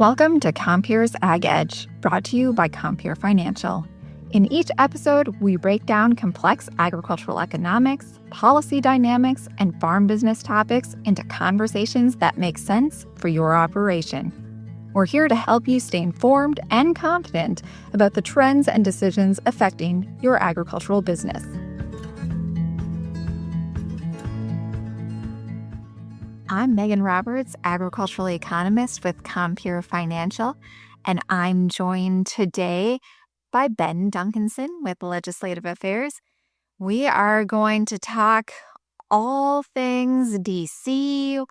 Welcome to Compeer's Ag Edge, brought to you by Compeer Financial. In each episode, we break down complex agricultural economics, policy dynamics, and farm business topics into conversations that make sense for your operation. We're here to help you stay informed and confident about the trends and decisions affecting your agricultural business. I'm Megan Roberts, agricultural economist with Compeer Financial, and I'm joined today by Ben Duncanson with Legislative Affairs. We are going to talk all things DC,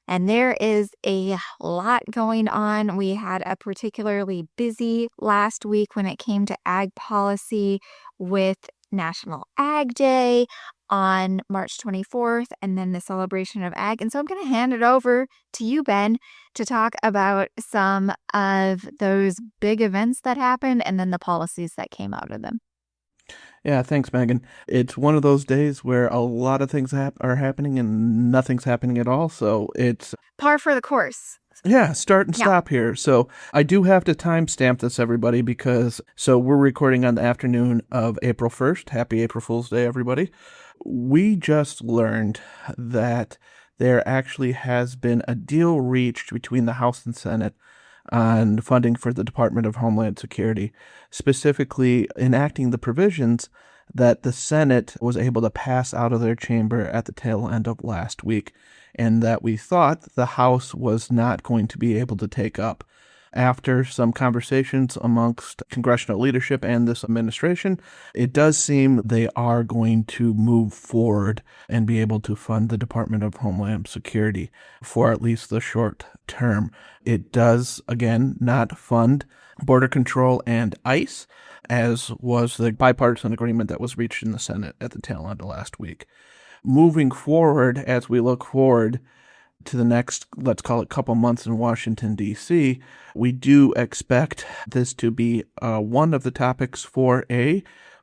and there is a lot going on. We had a particularly busy last week when it came to ag policy with National Ag Day on March 24th, and then the celebration of ag. And so I'm going to hand it over to you, Ben, to talk about some of those big events that happened and then the policies that came out of them. Yeah, thanks, Megan. It's one of those days where a lot of things are happening and nothing's happening at all. So it's par for the course. Yeah, start and stop here. So I do have to timestamp this, everybody, because we're recording on the afternoon of April 1st. Happy April Fool's Day, everybody. We just learned that there actually has been a deal reached between the House and Senate on funding for the Department of Homeland Security, specifically enacting the provisions that the Senate was able to pass out of their chamber at the tail end of last week, and that we thought the House was not going to be able to take up. After some conversations amongst congressional leadership and this administration, it does seem they are going to move forward and be able to fund the Department of Homeland Security for at least the short term. It does, again, not fund border control and ICE, as was the bipartisan agreement that was reached in the Senate at the tail end of last week. Moving forward, as we look forward to the next, let's call it, couple months in Washington, D.C., we do expect this to be one of the topics for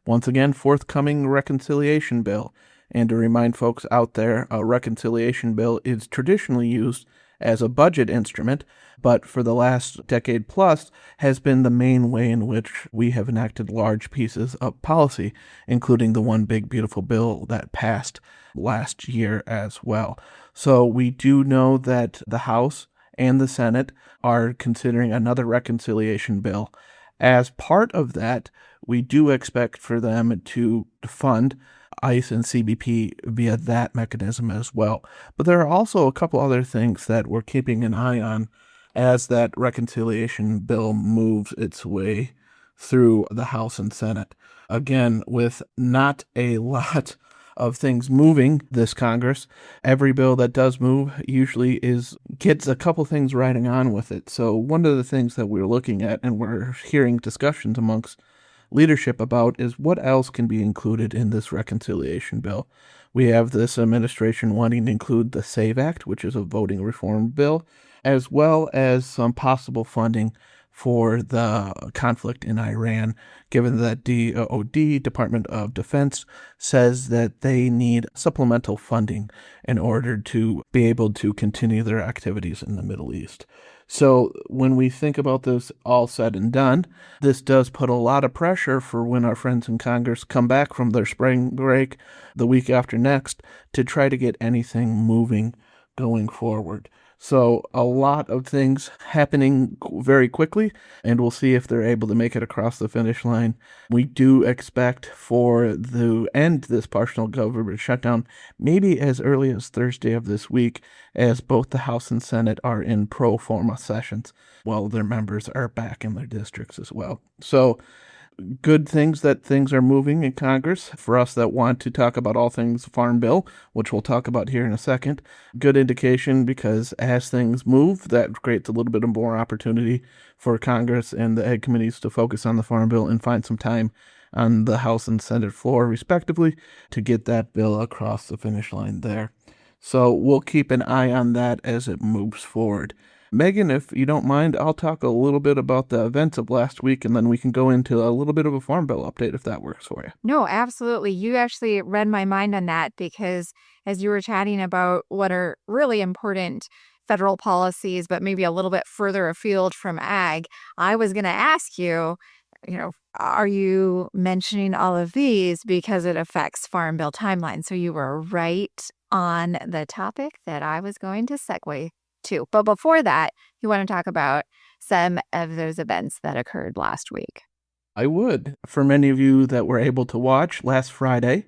once again, forthcoming reconciliation bill. And to remind folks out there, a reconciliation bill is traditionally used as a budget instrument, but for the last decade plus has been the main way in which we have enacted large pieces of policy, including the one big beautiful bill that passed last year as well. So we do know that the House and the Senate are considering another reconciliation bill. As part of that, we do expect for them to fund ICE and CBP via that mechanism as well. But there are also a couple other things that we're keeping an eye on as that reconciliation bill moves its way through the House and Senate. Again, with not a lot of things moving this Congress, every bill that does move usually gets a couple things riding on with it. So one of the things that we're looking at and we're hearing discussions amongst leadership about is what else can be included in this reconciliation bill. We have this administration wanting to include the SAVE Act, which is a voting reform bill, as well as some possible funding for the conflict in Iran, given that DOD, Department of Defense, says that they need supplemental funding in order to be able to continue their activities in the Middle East. So when we think about this all said and done, this does put a lot of pressure for when our friends in Congress come back from their spring break the week after next to try to get anything moving going forward. So a lot of things happening very quickly, and we'll see if they're able to make it across the finish line. We do expect for the end this partial government shutdown maybe as early as Thursday of this week, as both the House and Senate are in pro forma sessions while their members are back in their districts as well. So good things that things are moving in Congress. For us that want to talk about all things Farm Bill, which we'll talk about here in a second, good indication, because as things move, that creates a little bit of more opportunity for Congress and the Ag committees to focus on the Farm Bill and find some time on the House and Senate floor, respectively, to get that bill across the finish line there. So we'll keep an eye on that as it moves forward. Megan, if you don't mind, I'll talk a little bit about the events of last week, and then we can go into a little bit of a Farm Bill update if that works for you. No, absolutely. You actually read my mind on that, because as you were chatting about what are really important federal policies, but maybe a little bit further afield from ag, I was going to ask you, are you mentioning all of these because it affects Farm Bill timeline? So you were right on the topic that I was going to segue to. But before that, you want to talk about some of those events that occurred last week. I would. For many of you that were able to watch, last Friday,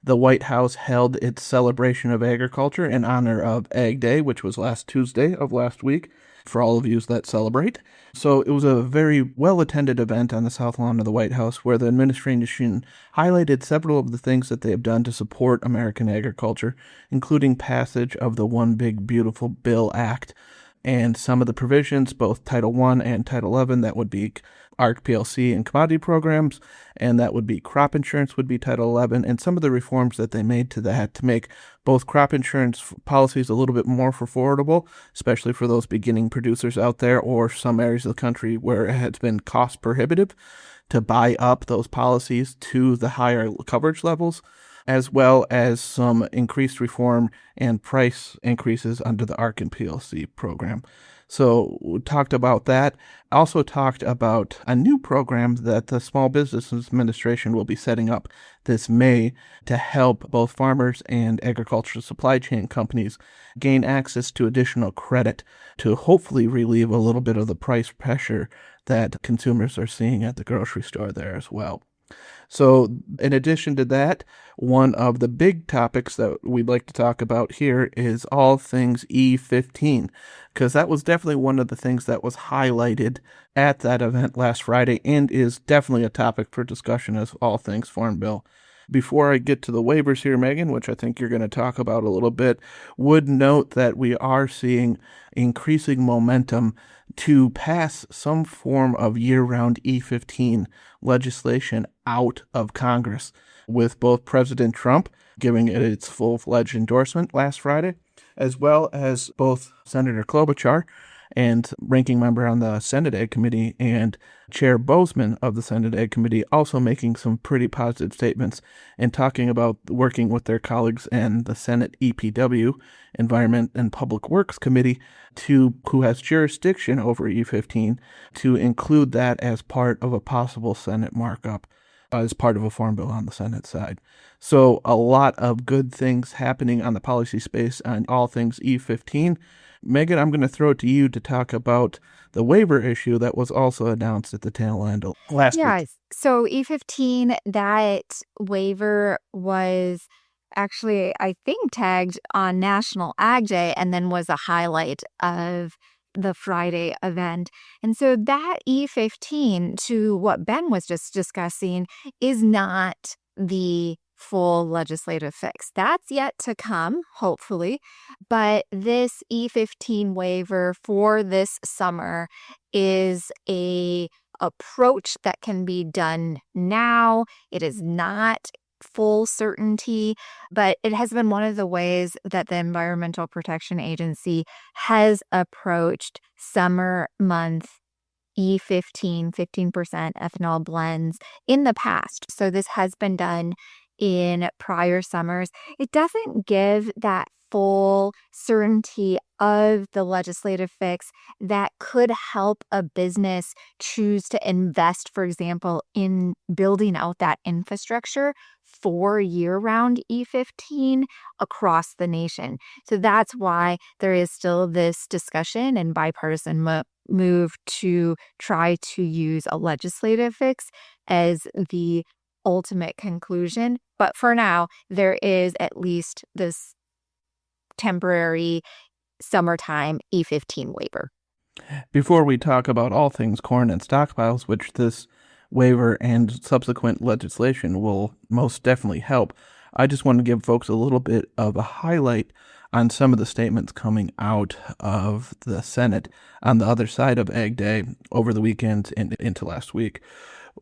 the White House held its celebration of agriculture in honor of Ag Day, which was last Tuesday of last week, for all of you that celebrate. So it was a very well-attended event on the South Lawn of the White House where the administration highlighted several of the things that they have done to support American agriculture, including passage of the One Big Beautiful Bill Act, and some of the provisions, both Title I and Title XI, that would be ARC PLC and commodity programs, and that would be crop insurance would be Title XI, and some of the reforms that they made to that to make both crop insurance policies a little bit more affordable, especially for those beginning producers out there or some areas of the country where it has been cost prohibitive to buy up those policies to the higher coverage levels, as well as some increased reform and price increases under the ARC and PLC program. So we talked about that. Also talked about a new program that the Small Business Administration will be setting up this May to help both farmers and agricultural supply chain companies gain access to additional credit to hopefully relieve a little bit of the price pressure that consumers are seeing at the grocery store there as well. So in addition to that, one of the big topics that we'd like to talk about here is all things E-15, because that was definitely one of the things that was highlighted at that event last Friday and is definitely a topic for discussion as all things Farm Bill. Before I get to the waivers here, Megan, which I think you're going to talk about a little bit, would note that we are seeing increasing momentum to pass some form of year-round E-15 legislation out of Congress, with both President Trump giving it its full-fledged endorsement last Friday, as well as both Senator Klobuchar and ranking member on the Senate Ag Committee and Chair Bozeman of the Senate Ag Committee also making some pretty positive statements and talking about working with their colleagues in the Senate EPW, Environment and Public Works Committee, who has jurisdiction over E-15, to include that as part of a possible Senate markup as part of a farm bill on the Senate side. So a lot of good things happening on the policy space on all things E-15. Megan, I'm going to throw it to you to talk about the waiver issue that was also announced at the tail end last week. So E-15, that waiver was actually, I think, tagged on National Ag Day and then was a highlight of the Friday event. And so that E-15, to what Ben was just discussing, is not the full legislative fix. That's yet to come, hopefully. But this E-15 waiver for this summer is a approach that can be done now. It is not full certainty, but it has been one of the ways that the Environmental Protection Agency has approached summer month E-15, 15% ethanol blends in the past. So this has been done in prior summers. It doesn't give that full certainty of the legislative fix that could help a business choose to invest, for example, in building out that infrastructure for year-round E-15 across the nation. So that's why there is still this discussion and bipartisan move to try to use a legislative fix as the ultimate conclusion. But for now, there is at least this temporary summertime E-15 waiver. Before we talk about all things corn and stockpiles, which this waiver and subsequent legislation will most definitely help, I just want to give folks a little bit of a highlight on some of the statements coming out of the Senate on the other side of Ag Day over the weekend and into last week.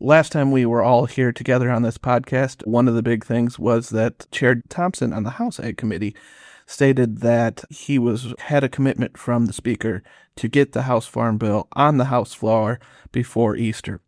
Last time we were all here together on this podcast, one of the big things was that Chair Thompson on the House Ag Committee stated that he had a commitment from the Speaker to get the House Farm Bill on the House floor before Easter.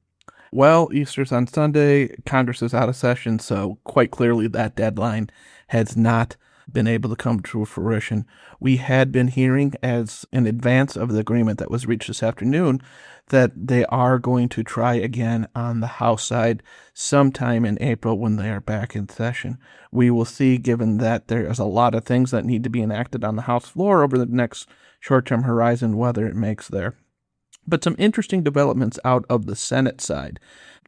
Well, Easter's on Sunday, Congress is out of session, so quite clearly that deadline has not been able to come to fruition. We had been hearing, as in advance of the agreement that was reached this afternoon, that they are going to try again on the House side sometime in April when they are back in session. We will see, given that there is a lot of things that need to be enacted on the House floor over the next short-term horizon, whether it makes there. But some interesting developments out of the Senate side.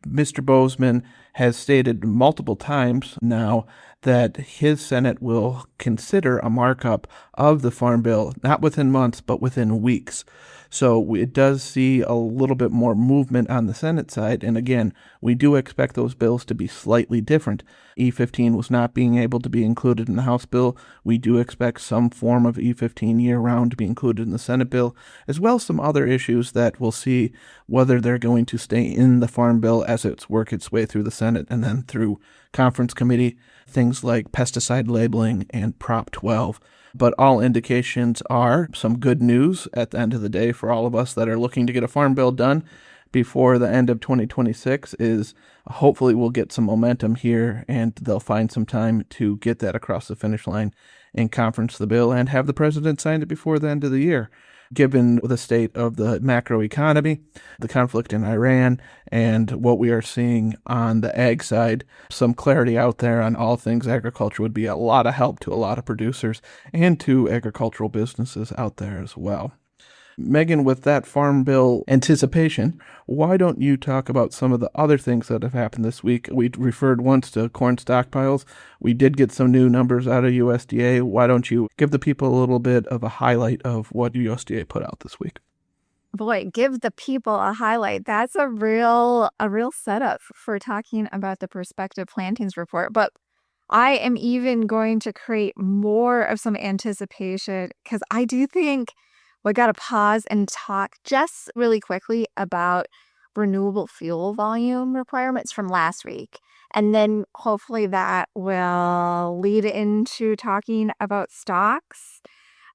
Mr. Bozeman has stated multiple times now that his Senate will consider a markup of the Farm Bill, not within months, but within weeks. So it does see a little bit more movement on the Senate side. And again, we do expect those bills to be slightly different. E-15 was not being able to be included in the House bill. We do expect some form of E-15 year-round to be included in the Senate bill, as well as some other issues that we'll see whether they're going to stay in the Farm Bill as it's work its way through the Senate and then through conference committee, things like pesticide labeling and Prop 12. But all indications are some good news at the end of the day for all of us that are looking to get a Farm Bill done before the end of 2026 is hopefully we'll get some momentum here and they'll find some time to get that across the finish line and conference the bill and have the president sign it before the end of the year. Given the state of the macroeconomy, the conflict in Iran, and what we are seeing on the ag side, some clarity out there on all things agriculture would be a lot of help to a lot of producers and to agricultural businesses out there as well. Megan, with that Farm Bill anticipation, why don't you talk about some of the other things that have happened this week? We referred once to corn stockpiles. We did get some new numbers out of USDA. Why don't you give the people a little bit of a highlight of what USDA put out this week? Boy, give the people a highlight. That's a real setup for talking about the Prospective plantings report. But I am even going to create more of some anticipation because I do think we got to pause and talk just really quickly about renewable fuel volume requirements from last week. And then hopefully that will lead into talking about stocks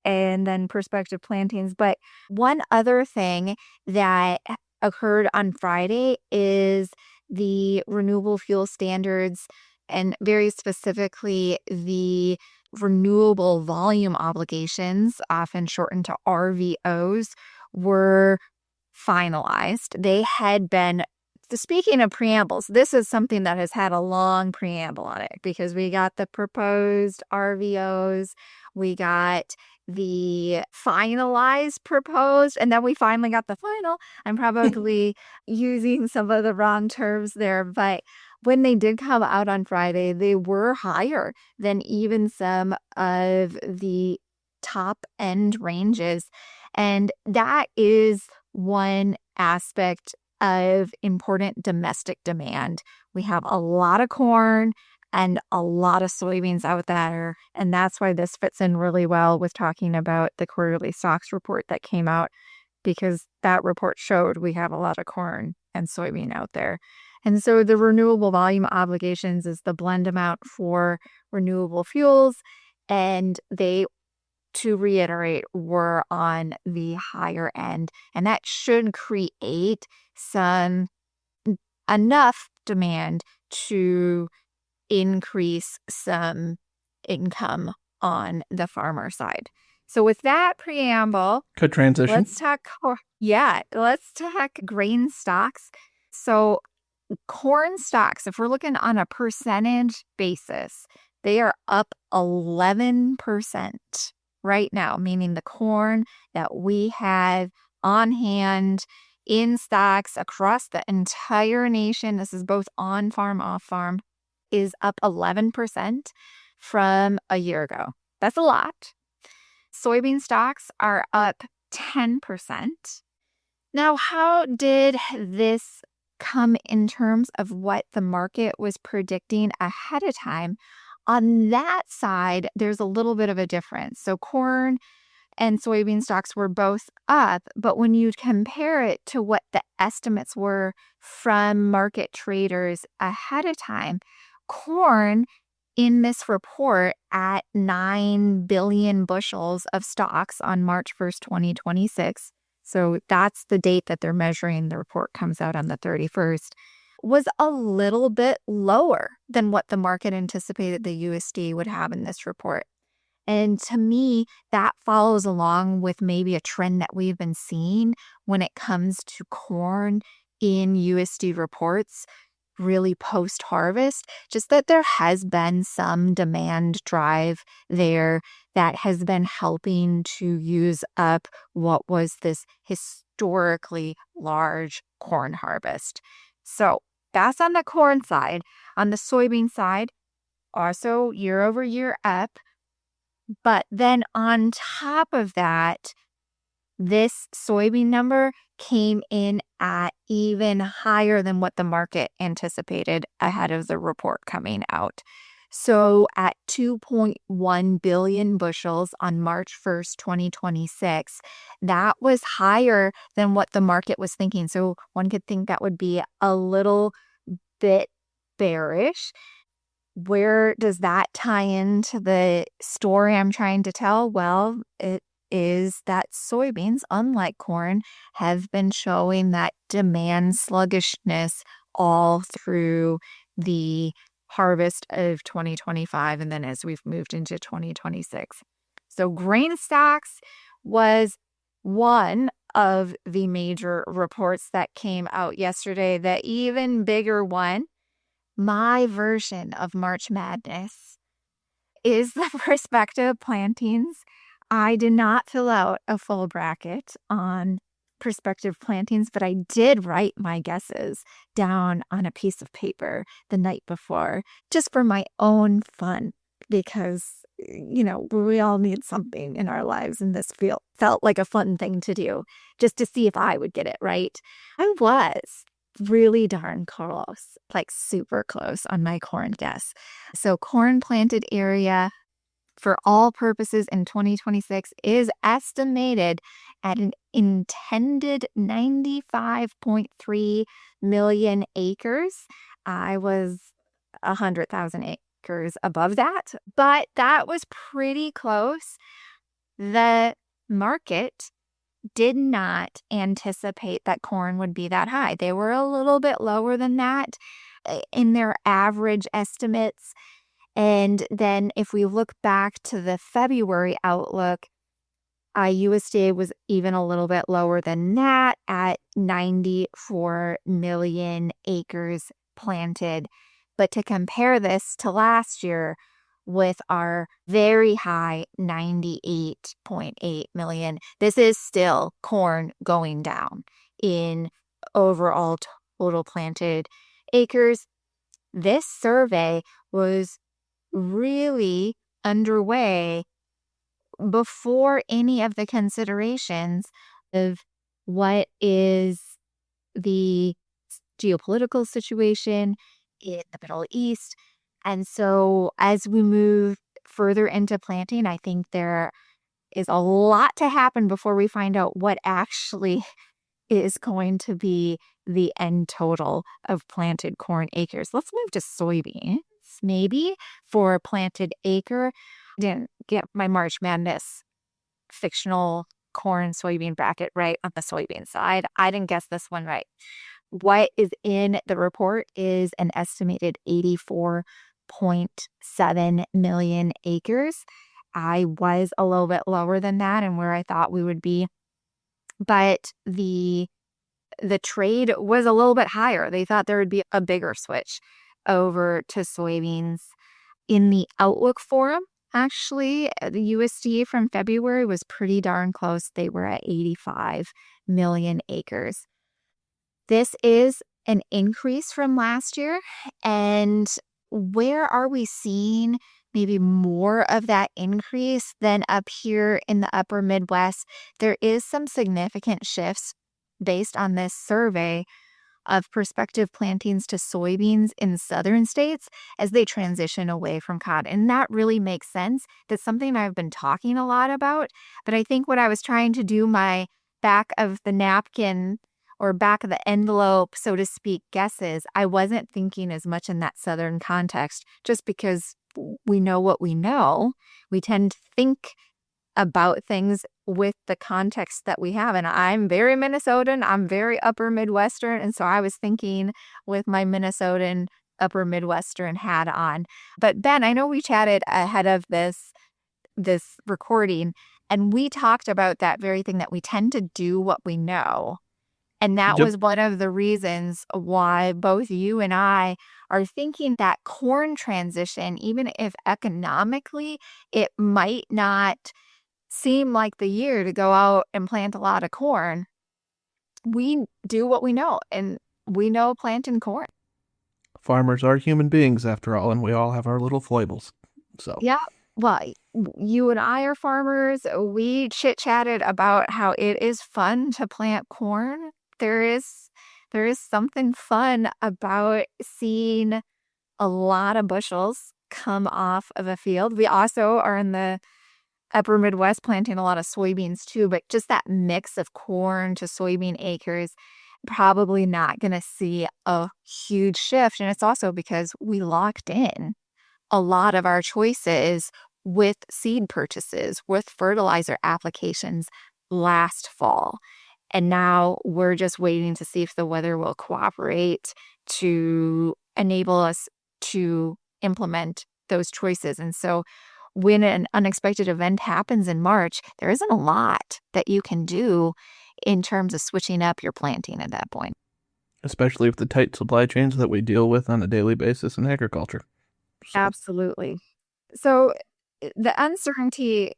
and then Prospective plantings. But one other thing that occurred on Friday is the renewable fuel standards, and very specifically the renewable volume obligations, often shortened to RVOs, were finalized. They had been, speaking of preambles, this is something that has had a long preamble on it because we got the proposed RVOs, we got the finalized proposed, and then we finally got the final. I'm probably using some of the wrong terms there, but when they did come out on Friday, they were higher than even some of the top end ranges. And that is one aspect of important domestic demand. We have a lot of corn and a lot of soybeans out there. And that's why this fits in really well with talking about the quarterly stocks report that came out, because that report showed we have a lot of corn and soybean out there. And so the renewable volume obligations is the blend amount for renewable fuels. And they, to reiterate, were on the higher end. And that should create some enough demand to increase some income on the farmer side. So with that preamble, good transition. Let's talk grain stocks. So corn stocks, if we're looking on a percentage basis, they are up 11% right now, meaning the corn that we have on hand in stocks across the entire nation, this is both on farm, off farm, is up 11% from a year ago. That's a lot. Soybean stocks are up 10%. Now, how did this come in terms of what the market was predicting ahead of time? On that side, there's a little bit of a difference. So corn and soybean stocks were both up, but when you compare it to what the estimates were from market traders ahead of time, corn in this report at 9 billion bushels of stocks on March 1st, 2026, so that's the date that they're measuring. The report comes out on the 31st, was a little bit lower than what the market anticipated the USD would have in this report. And to me, that follows along with maybe a trend that we've been seeing when it comes to corn in USD reports, really post-harvest, just that there has been some demand drive there that has been helping to use up what was this historically large corn harvest. So that's on the corn side. On the soybean side, also year over year up. But then on top of that, this soybean number came in at even higher than what the market anticipated ahead of the report coming out. So at 2.1 billion bushels on March 1st, 2026, that was higher than what the market was thinking. So one could think that would be a little bit bearish. Where does that tie into the story I'm trying to tell? Well, it is that soybeans, unlike corn, have been showing that demand sluggishness all through the harvest of 2025 and then as we've moved into 2026. So grain stocks was one of the major reports that came out yesterday. The even bigger one, my version of March Madness, is the Prospective plantings. I did not fill out a full bracket on Prospective plantings, but I did write my guesses down on a piece of paper the night before, just for my own fun, because, we all need something in our lives, and this felt like a fun thing to do, just to see if I would get it right. I was really darn close, like super close on my corn guess. So corn planted area for all purposes in 2026 is estimated at an intended 95.3 million acres. I was 100,000 acres above that, but that was pretty close. The market did not anticipate that corn would be that high. They were a little bit lower than that in their average estimates. And then if we look back to the February outlook, USDA was even a little bit lower than that at 94 million acres planted. But to compare this to last year, with our very high 98.8 million, this is still corn going down in overall total planted acres. This survey was really underway before any of the considerations of what is the geopolitical situation in the Middle East. And so as we move further into planting, I think there is a lot to happen before we find out what actually is going to be the end total of planted corn acres. Let's move to soybeans, maybe, for planted acre. Didn't get my March Madness fictional corn soybean bracket right on the soybean side. I didn't guess this one right. What is in the report is an estimated 84.7 million acres. I was a little bit lower than that and where I thought we would be. But the trade was a little bit higher. They thought there would be a bigger switch over to soybeans. In the Outlook Forum, actually, the USDA from February was pretty darn close. They were at 85 million acres. This is an increase from last year. And where are we seeing maybe more of that increase than up here in the upper Midwest? There is some significant shifts based on this survey of prospective plantings to soybeans in southern states as they transition away from cotton. And that really makes sense. That's something I've been talking a lot about. But I think what I was trying to do, my back of the napkin or back of the envelope, so to speak, guesses, I wasn't thinking as much in that southern context just because we know what we know. We tend to think about things with the context that we have. And I'm very Minnesotan. I'm very upper Midwestern. And so I was thinking with my Minnesotan upper Midwestern hat on. But Ben, I know we chatted ahead of this this recording, and we talked about that very thing, that we tend to do what we know. And that Yep. was one of the reasons why both you and I are thinking that corn transition, even if economically it might not seem like the year to go out and plant a lot of corn, we do what we know, and we know planting corn. Farmers are human beings after all, and we all have our little foibles. So Yeah. Well, you and I are farmers. We chit-chatted about how it is fun to plant corn. There is something fun about seeing a lot of bushels come off of a field. We also are in the upper Midwest planting a lot of soybeans too, but just that mix of corn to soybean acres, probably not going to see a huge shift. And it's also because we locked in a lot of our choices with seed purchases, with fertilizer applications last fall. And now we're just waiting to see if the weather will cooperate to enable us to implement those choices. And so when an unexpected event happens in March, there isn't a lot that you can do in terms of switching up your planting at that point. especially with the tight supply chains that we deal with on a daily basis in agriculture. So Absolutely. So the uncertainty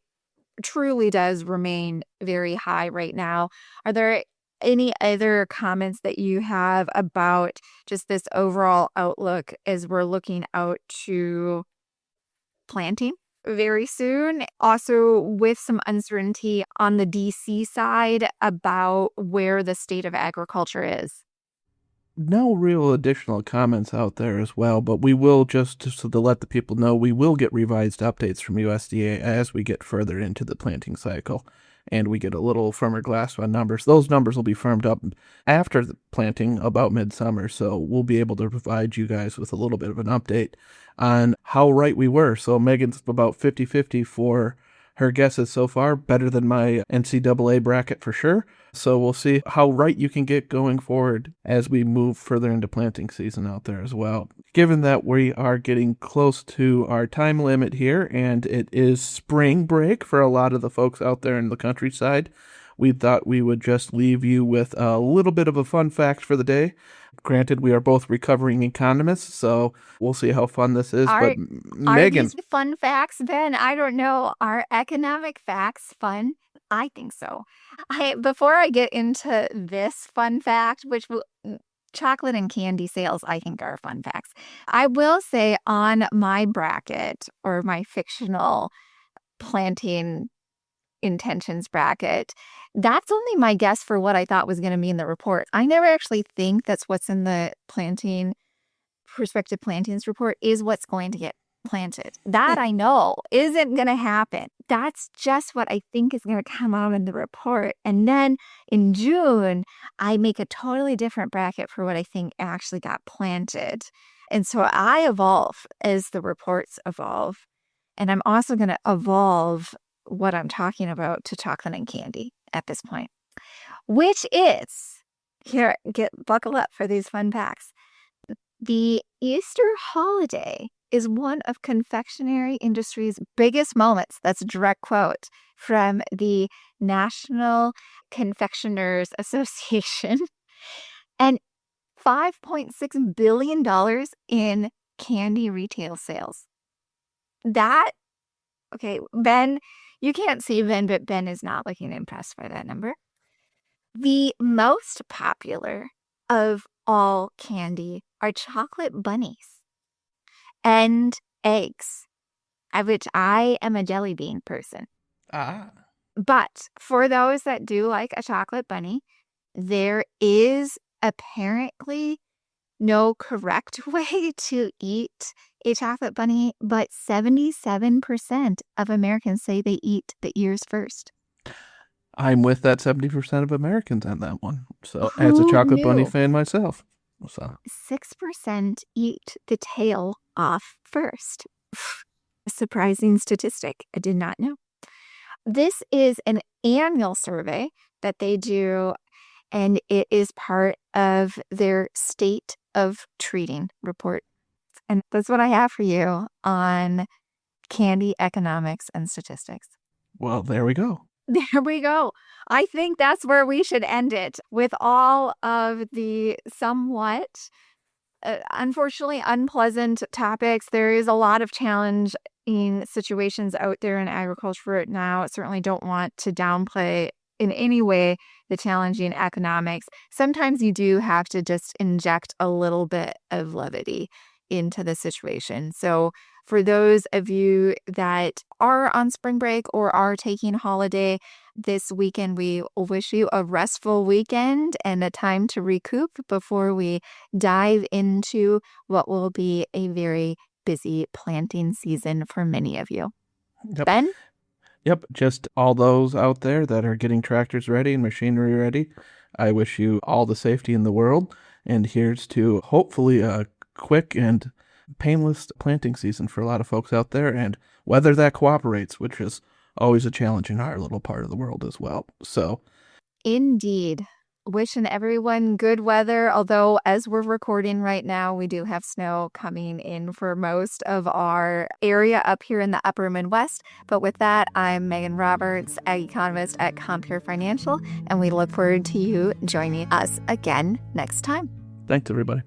truly does remain very high right now. Are there any other comments that you have about just this overall outlook as we're looking out to planting very soon? Also, with some uncertainty on the DC side about where the state of agriculture is. no real additional comments out there as well, but we will, just so to let the people know, we will get revised updates from USDA as we get further into the planting cycle and we get a little firmer grasp on numbers. Those numbers will be firmed up after the planting about midsummer, so we'll be able to provide you guys with a little bit of an update on how right we were. So Megan's about 50-50 for her guesses so far, better than my NCAA bracket for sure. So we'll see how right you can get going forward as we move further into planting season out there as well. Given that we are getting close to our time limit here and it is spring break for a lot of the folks out there in the countryside, we thought we would just leave you with a little bit of a fun fact for the day. Granted, we are both recovering economists, so we'll see how fun this is. But Are Megan, these fun facts, Ben? I don't know. Are economic facts fun? I think so. Before I get into this fun fact, chocolate and candy sales, I think are fun facts. I will say on my bracket, or my fictional planting intentions bracket, that's only my guess for what I thought was going to be in the report. I never actually think that's what's in the prospective plantings report is what's going to get planted. That I know isn't going to happen. That's just what I think is going to come out in the report. And then in June, I make a totally different bracket for what I think actually got planted. And so I evolve as the reports evolve. And I'm also going to evolve what I'm talking about to chocolate and candy at this point, which is, here, buckle up for these fun facts. The Easter holiday is one of confectionery industry's biggest moments. That's a direct quote from the National Confectioners Association. And $5.6 billion in candy retail sales. Okay, Ben, you can't see Ben, but Ben is not looking impressed by that number. The most popular of all candy are chocolate bunnies and eggs, of which I am a jelly bean person. But for those that do like a chocolate bunny, there is apparently no correct way to eat a chocolate bunny, but 77% of Americans say they eat the ears first. I'm with that 70% of Americans on that one. So, as a Who chocolate bunny knew? fan myself. So, 6% eat the tail off first. A surprising statistic. I did not know. This is an annual survey that they do, and it is part of their state of treating report. And that's what I have for you on candy economics and statistics. Well, there we go. There we go. I think that's where we should end it, with all of the somewhat, unfortunately, unpleasant topics. There is a lot of challenge in situations out there in agriculture right now. I certainly don't want to downplay in any way the challenging economics. Sometimes you do have to just inject a little bit of levity into the situation. So for those of you that are on spring break or are taking holiday this weekend, we wish you a restful weekend and a time to recoup before we dive into what will be a very busy planting season for many of you. Yep. Ben? Yep, just all those out there that are getting tractors ready and machinery ready, I wish you all the safety in the world. And here's to hopefully a quick and painless planting season for a lot of folks out there, and weather that cooperates, which is always a challenge in our little part of the world as well. So, indeed. Wishing everyone good weather, although as we're recording right now, we do have snow coming in for most of our area up here in the upper Midwest. But with that, I'm Megan Roberts, Ag Economist at Compeer Financial, and we look forward to you joining us again next time. Thanks, everybody.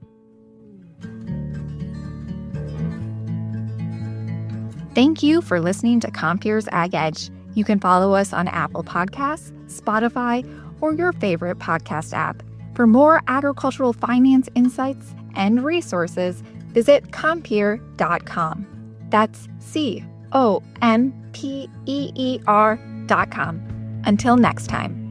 Thank you for listening to Compeer's Ag Edge. You can follow us on Apple Podcasts, Spotify, or your favorite podcast app. For more agricultural finance insights and resources, visit compeer.com. That's COMPEER.com. Until next time.